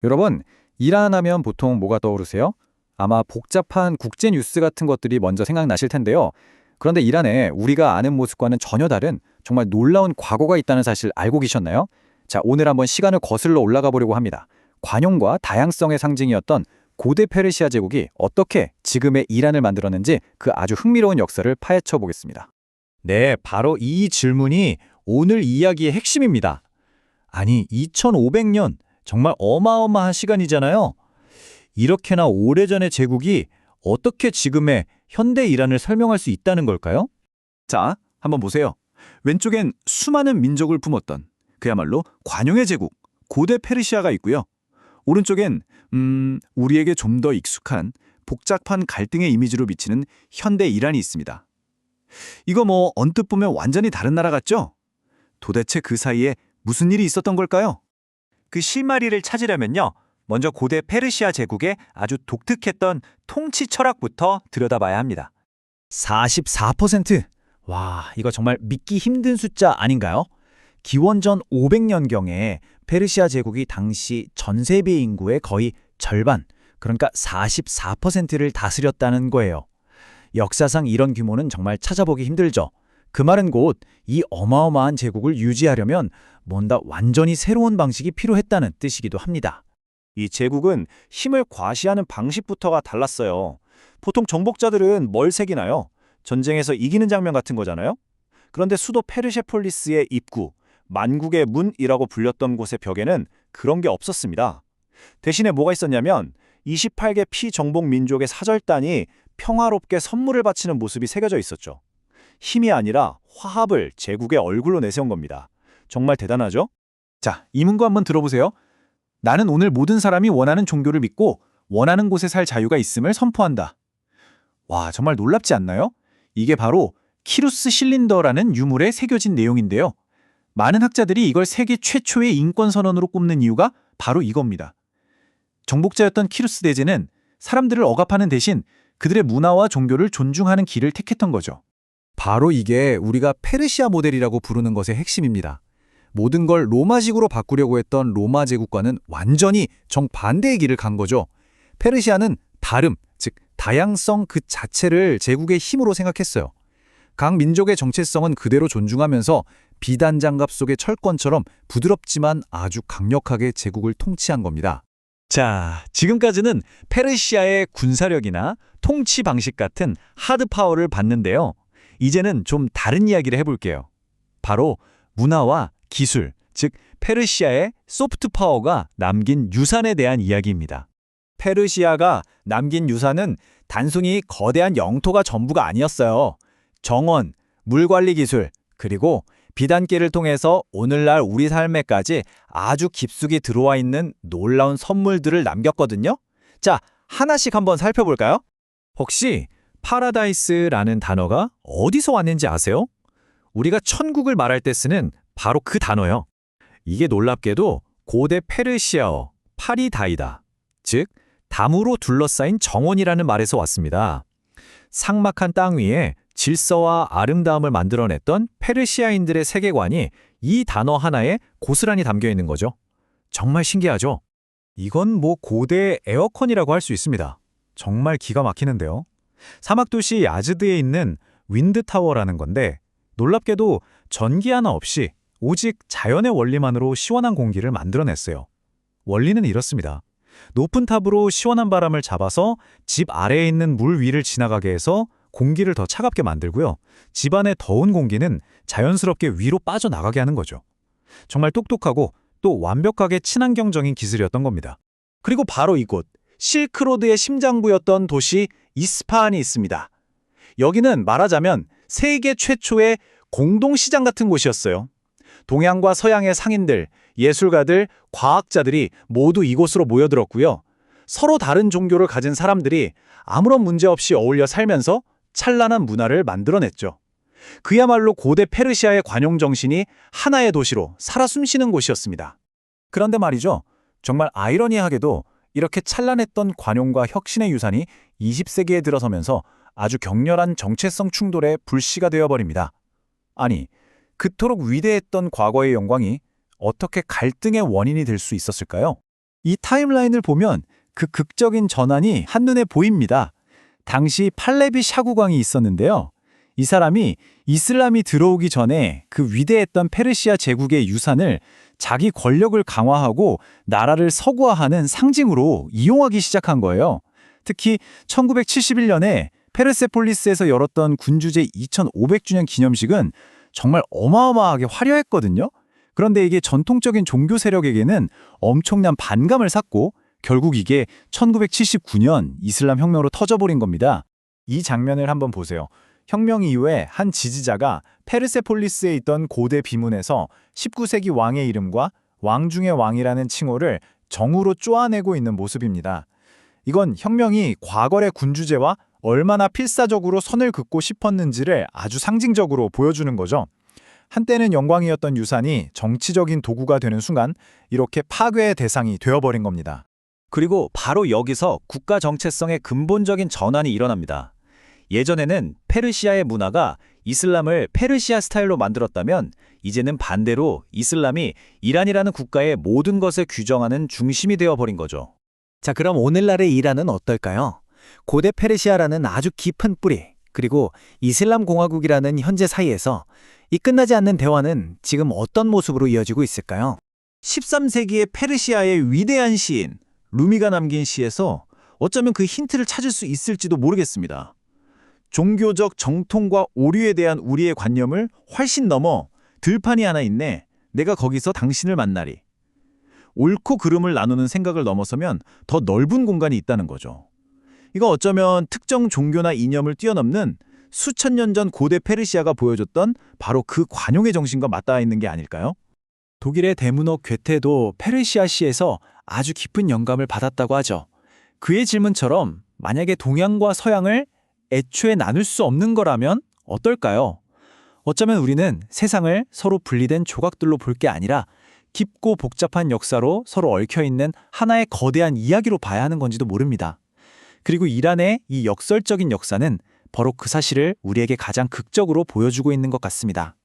여러분, 이란 하면 보통 뭐가 떠오르세요? 아마 복잡한 국제 뉴스 같은 것들이 먼저 생각나실 텐데요. 그런데 이란에 우리가 아는 모습과는 전혀 다른 정말 놀라운 과거가 있다는 사실 알고 계셨나요? 자, 오늘 한번 시간을 거슬러 올라가 보려고 합니다. 관용과 다양성의 상징이었던 고대 페르시아 제국이 어떻게 지금의 이란을 만들었는지 그 아주 흥미로운 역사를 파헤쳐 보겠습니다. 네, 바로 이 질문이 오늘 이야기의 핵심입니다. 아니, 2500년, 정말 어마어마한 시간이잖아요. 이렇게나 오래전의 제국이 어떻게 지금의 현대 이란을 설명할 수 있다는 걸까요? 자, 한번 보세요. 왼쪽엔 수많은 민족을 품었던 그야말로 관용의 제국, 고대 페르시아가 있고요. 오른쪽엔 우리에게 좀 더 익숙한 복잡한 갈등의 이미지로 비치는 현대 이란이 있습니다. 이거 뭐 언뜻 보면 완전히 다른 나라 같죠? 도대체 그 사이에 무슨 일이 있었던 걸까요? 그 실마리를 찾으려면요. 먼저 고대 페르시아 제국의 아주 독특했던 통치 철학부터 들여다봐야 합니다. 44%! 와, 이거 정말 믿기 힘든 숫자 아닌가요? 기원전 500년경에 페르시아 제국이 당시 전 세계 인구의 거의 절반, 그러니까 44%를 다스렸다는 거예요. 역사상 이런 규모는 정말 찾아보기 힘들죠. 그 말은 곧 이 어마어마한 제국을 유지하려면 뭔가 완전히 새로운 방식이 필요했다는 뜻이기도 합니다. 이 제국은 힘을 과시하는 방식부터가 달랐어요. 보통 정복자들은 뭘 새기나요? 전쟁에서 이기는 장면 같은 거잖아요? 그런데 수도 페르세폴리스의 입구, 만국의 문이라고 불렸던 곳의 벽에는 그런 게 없었습니다. 대신에 뭐가 있었냐면 28개 피정복 민족의 사절단이 평화롭게 선물을 바치는 모습이 새겨져 있었죠. 힘이 아니라 화합을 제국의 얼굴로 내세운 겁니다. 정말 대단하죠? 자, 이 문구 한번 들어보세요. 나는 오늘 모든 사람이 원하는 종교를 믿고 원하는 곳에 살 자유가 있음을 선포한다. 와, 정말 놀랍지 않나요? 이게 바로 키루스 실린더라는 유물에 새겨진 내용인데요. 많은 학자들이 이걸 세계 최초의 인권 선언으로 꼽는 이유가 바로 이겁니다. 정복자였던 키루스 대제는 사람들을 억압하는 대신 그들의 문화와 종교를 존중하는 길을 택했던 거죠. 바로 이게 우리가 페르시아 모델이라고 부르는 것의 핵심입니다. 모든 걸 로마식으로 바꾸려고 했던 로마 제국과는 완전히 정반대의 길을 간 거죠. 페르시아는 다름, 즉 다양성 그 자체를 제국의 힘으로 생각했어요. 각 민족의 정체성은 그대로 존중하면서 비단 장갑 속의 철권처럼 부드럽지만 아주 강력하게 제국을 통치한 겁니다. 자, 지금까지는 페르시아의 군사력이나 통치 방식 같은 하드 파워를 봤는데요. 이제는 좀 다른 이야기를 해볼게요. 바로 문화와 기술, 즉 페르시아의 소프트 파워가 남긴 유산에 대한 이야기입니다. 페르시아가 남긴 유산은 단순히 거대한 영토가 전부가 아니었어요. 정원, 물관리 기술, 그리고 비단길을 통해서 오늘날 우리 삶에까지 아주 깊숙이 들어와 있는 놀라운 선물들을 남겼거든요. 자, 하나씩 한번 살펴볼까요? 혹시 파라다이스라는 단어가 어디서 왔는지 아세요? 우리가 천국을 말할 때 쓰는 바로 그 단어요. 이게 놀랍게도 고대 페르시아어 파리다이다, 즉 담으로 둘러싸인 정원이라는 말에서 왔습니다. 삭막한 땅 위에 질서와 아름다움을 만들어냈던 페르시아인들의 세계관이 이 단어 하나에 고스란히 담겨 있는 거죠. 정말 신기하죠? 이건 뭐 고대 에어컨이라고 할 수 있습니다. 정말 기가 막히는데요. 사막도시 야즈드에 있는 윈드타워라는 건데 놀랍게도 전기 하나 없이 오직 자연의 원리만으로 시원한 공기를 만들어냈어요. 원리는 이렇습니다. 높은 탑으로 시원한 바람을 잡아서 집 아래에 있는 물 위를 지나가게 해서 공기를 더 차갑게 만들고요. 집 안의 더운 공기는 자연스럽게 위로 빠져나가게 하는 거죠. 정말 똑똑하고 또 완벽하게 친환경적인 기술이었던 겁니다. 그리고 바로 이곳, 실크로드의 심장부였던 도시 이스파한이 있습니다. 여기는 말하자면 세계 최초의 공동시장 같은 곳이었어요. 동양과 서양의 상인들, 예술가들, 과학자들이 모두 이곳으로 모여들었고요. 서로 다른 종교를 가진 사람들이 아무런 문제 없이 어울려 살면서 찬란한 문화를 만들어냈죠. 그야말로 고대 페르시아의 관용 정신이 하나의 도시로 살아 숨쉬는 곳이었습니다. 그런데 말이죠. 정말 아이러니하게도 이렇게 찬란했던 관용과 혁신의 유산이 20세기에 들어서면서 아주 격렬한 정체성 충돌의 불씨가 되어버립니다. 아니, 그토록 위대했던 과거의 영광이 어떻게 갈등의 원인이 될 수 있었을까요? 이 타임라인을 보면 그 극적인 전환이 한눈에 보입니다. 당시 팔레비 샤구광이 있었는데요. 이 사람이 이슬람이 들어오기 전에 그 위대했던 페르시아 제국의 유산을 자기 권력을 강화하고 나라를 서구화하는 상징으로 이용하기 시작한 거예요. 특히 1971년에 페르세폴리스에서 열었던 군주제 2500주년 기념식은 정말 어마어마하게 화려했거든요. 그런데 이게 전통적인 종교 세력에게는 엄청난 반감을 샀고 결국 이게 1979년 이슬람 혁명으로 터져버린 겁니다. 이 장면을 한번 보세요. 혁명 이후에 한 지지자가 페르세폴리스에 있던 고대 비문에서 19세기 왕의 이름과 왕 중의 왕이라는 칭호를 정으로 쪼아내고 있는 모습입니다. 이건 혁명이 과거의 군주제와 얼마나 필사적으로 선을 긋고 싶었는지를 아주 상징적으로 보여주는 거죠. 한때는 영광이었던 유산이 정치적인 도구가 되는 순간 이렇게 파괴의 대상이 되어버린 겁니다. 그리고 바로 여기서 국가 정체성의 근본적인 전환이 일어납니다. 예전에는 페르시아의 문화가 이슬람을 페르시아 스타일로 만들었다면 이제는 반대로 이슬람이 이란이라는 국가의 모든 것을 규정하는 중심이 되어버린 거죠. 자, 그럼 오늘날의 이란은 어떨까요? 고대 페르시아라는 아주 깊은 뿌리, 그리고 이슬람 공화국이라는 현재 사이에서 이 끝나지 않는 대화는 지금 어떤 모습으로 이어지고 있을까요? 13세기의 페르시아의 위대한 시인 루미가 남긴 시에서 어쩌면 그 힌트를 찾을 수 있을지도 모르겠습니다. 종교적 정통과 오류에 대한 우리의 관념을 훨씬 넘어 들판이 하나 있네. 내가 거기서 당신을 만나리. 옳고 그름을 나누는 생각을 넘어서면 더 넓은 공간이 있다는 거죠. 이거 어쩌면 특정 종교나 이념을 뛰어넘는 수천 년 전 고대 페르시아가 보여줬던 바로 그 관용의 정신과 맞닿아 있는 게 아닐까요? 독일의 대문호 괴테도 페르시아 시에서 아주 깊은 영감을 받았다고 하죠. 그의 질문처럼 만약에 동양과 서양을 애초에 나눌 수 없는 거라면 어떨까요? 어쩌면 우리는 세상을 서로 분리된 조각들로 볼 게 아니라 깊고 복잡한 역사로 서로 얽혀있는 하나의 거대한 이야기로 봐야 하는 건지도 모릅니다. 그리고 이란의 이 역설적인 역사는 바로 그 사실을 우리에게 가장 극적으로 보여주고 있는 것 같습니다.